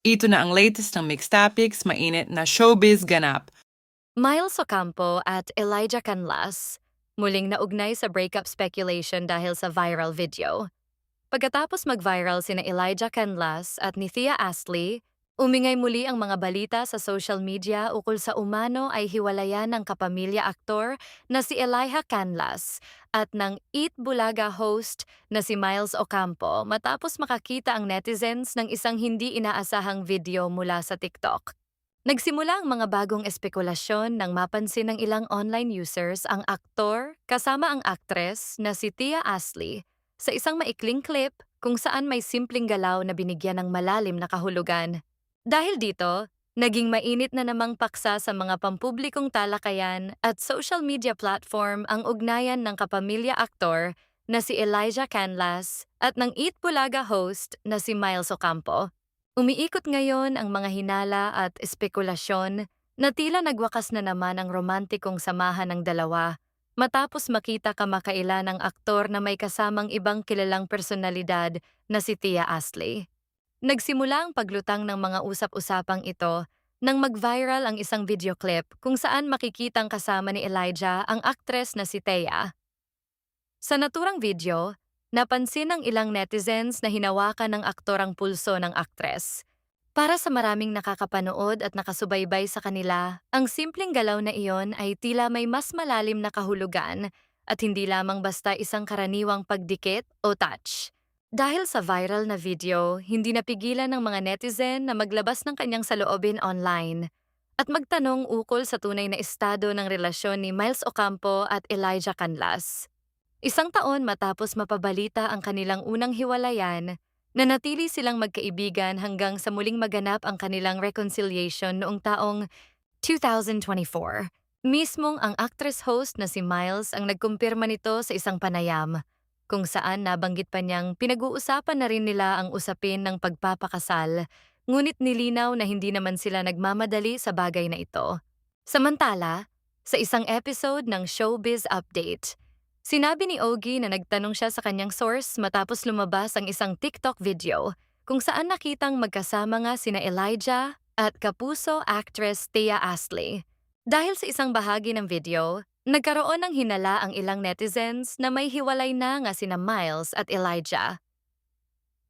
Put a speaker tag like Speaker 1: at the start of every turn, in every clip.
Speaker 1: Ito na ang latest ng Mixed Topics, mainit na showbiz ganap.
Speaker 2: Miles Ocampo at Elijah Canlas muling naugnay sa breakup speculation dahil sa viral video. Pagkatapos mag-viral sina Elijah Canlas at ni Thea Astley, umingay muli ang mga balita sa social media ukol sa umano ay hiwalayan ng kapamilya aktor na si Elijah Canlas at ng Eat Bulaga host na si Miles Ocampo matapos makakita ang netizens ng isang hindi inaasahang video mula sa TikTok. Nagsimula ang mga bagong espekulasyon nang mapansin ng ilang online users ang aktor kasama ang aktres na si Thea Astley sa isang maikling clip kung saan may simpleng galaw na binigyan ng malalim na kahulugan. Dahil dito, naging mainit na namang paksa sa mga pampublikong talakayan at social media platform ang ugnayan ng kapamilya aktor na si Elijah Canlas at ng Eat Bulaga host na si Miles Ocampo. Umiikot ngayon ang mga hinala at espekulasyon na tila nagwakas na naman ang romantikong samahan ng dalawa matapos makita kamakailan ang aktor na may kasamang ibang kilalang personalidad na si Thea Astley. Nagsimula ang paglutang ng mga usap-usapang ito nang mag-viral ang isang video clip kung saan makikitang kasama ni Elijah ang aktres na si Thea. Sa naturang video, napansin ng ilang netizens na hinawakan ng aktor ang pulso ng aktres. Para sa maraming nakakapanood at nakasubaybay sa kanila, ang simpleng galaw na iyon ay tila may mas malalim na kahulugan at hindi lamang basta isang karaniwang pagdikit o touch. Dahil sa viral na video, hindi napigilan ng mga netizen na maglabas ng kanyang saloobin online at magtanong ukol sa tunay na estado ng relasyon ni Miles Ocampo at Elijah Canlas. Isang taon matapos mapabalita ang kanilang unang hiwalayan, nanatili silang magkaibigan hanggang sa muling maganap ang kanilang reconciliation noong taong 2024. Mismong ang actress-host na si Miles ang nagkumpirma nito sa isang panayam, kung saan nabanggit pa niyang pinag-uusapan na rin nila ang usapin ng pagpapakasal, ngunit nilinaw na hindi naman sila nagmamadali sa bagay na ito. Samantala, sa isang episode ng Showbiz Update, sinabi ni Ogie na nagtanong siya sa kanyang source matapos lumabas ang isang TikTok video kung saan nakitang magkasama nga sina Elijah at kapuso actress Thea Astley. Dahil sa isang bahagi ng video, nagkaroon ng hinala ang ilang netizens na may hiwalay na nga sina Miles at Elijah.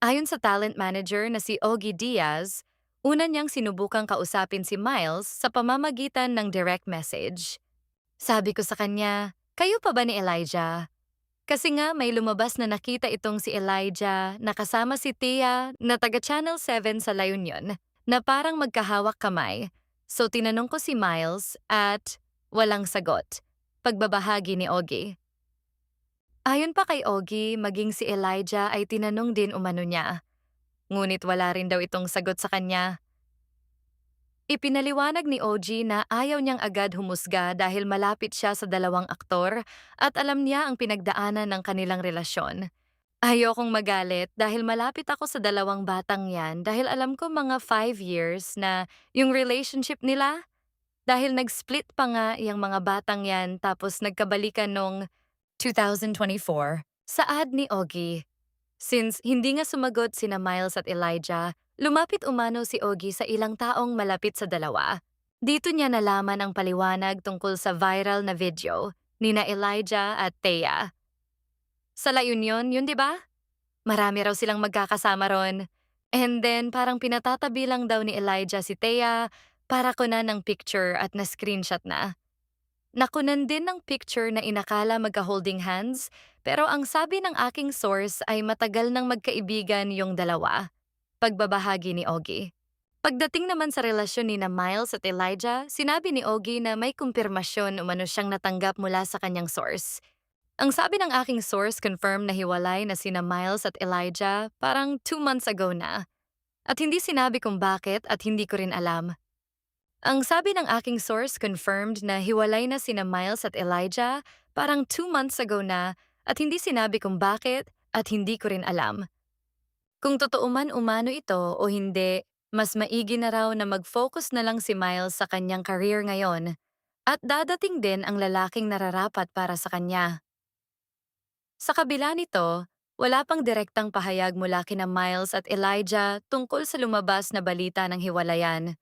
Speaker 2: Ayon sa talent manager na si Ogie Diaz, una niyang sinubukang kausapin si Miles sa pamamagitan ng direct message. Sabi ko sa kanya, "Kayo pa ba ni Elijah?" Kasi nga may lumabas na nakita itong si Elijah na kasama si Tia na taga Channel 7 sa La Union na parang magkahawak kamay. So tinanong ko si Miles at walang sagot. Pagbabahagi ni Ogie. Ayon pa kay Ogie, maging si Elijah ay tinanong din umano niya. Ngunit wala rin daw itong sagot sa kanya. Ipinaliwanag ni OG na ayaw niyang agad humusga dahil malapit siya sa dalawang aktor at alam niya ang pinagdaanan ng kanilang relasyon. Ayokong magalit dahil malapit ako sa dalawang batang yan dahil alam ko mga 5 years na yung relationship nila. Dahil nag-split pa nga yung mga batang yan tapos nagkabalikan nung 2024, saad ni Ogie. Since hindi nga sumagot sina Miles at Elijah, lumapit umano si Ogie sa ilang taong malapit sa dalawa. Dito niya nalaman ang paliwanag tungkol sa viral na video nina Elijah at Thea. Sa La Union, yun 'di ba? Marami raw silang magkakasama ron. And then parang pinatatabi lang daw ni Elijah si Thea para kunan ng picture at na-screenshot na. Nakunan din ng picture na inakala magka-holding hands, pero ang sabi ng aking source ay matagal nang magkaibigan yung dalawa. Pagbabahagi ni Ogie. Pagdating naman sa relasyon ni na Miles at Elijah, sinabi ni Ogie na may kumpirmasyon umano siyang natanggap mula sa kanyang source. Ang sabi ng aking source confirm na hiwalay na sina Miles at Elijah parang 2 months ago na. At hindi sinabi kung bakit at hindi ko rin alam. Ang sabi ng aking source confirmed na hiwalay na sina Miles at Elijah parang 2 months ago na at hindi sinabi kung bakit at hindi ko rin alam. Kung totoo man umano ito o hindi, mas maigi na raw na mag-focus na lang si Miles sa kanyang career ngayon at dadating din ang lalaking nararapat para sa kanya. Sa kabila nito, Wala pang direktang pahayag mula kina Miles at Elijah tungkol sa lumabas na balita ng hiwalayan.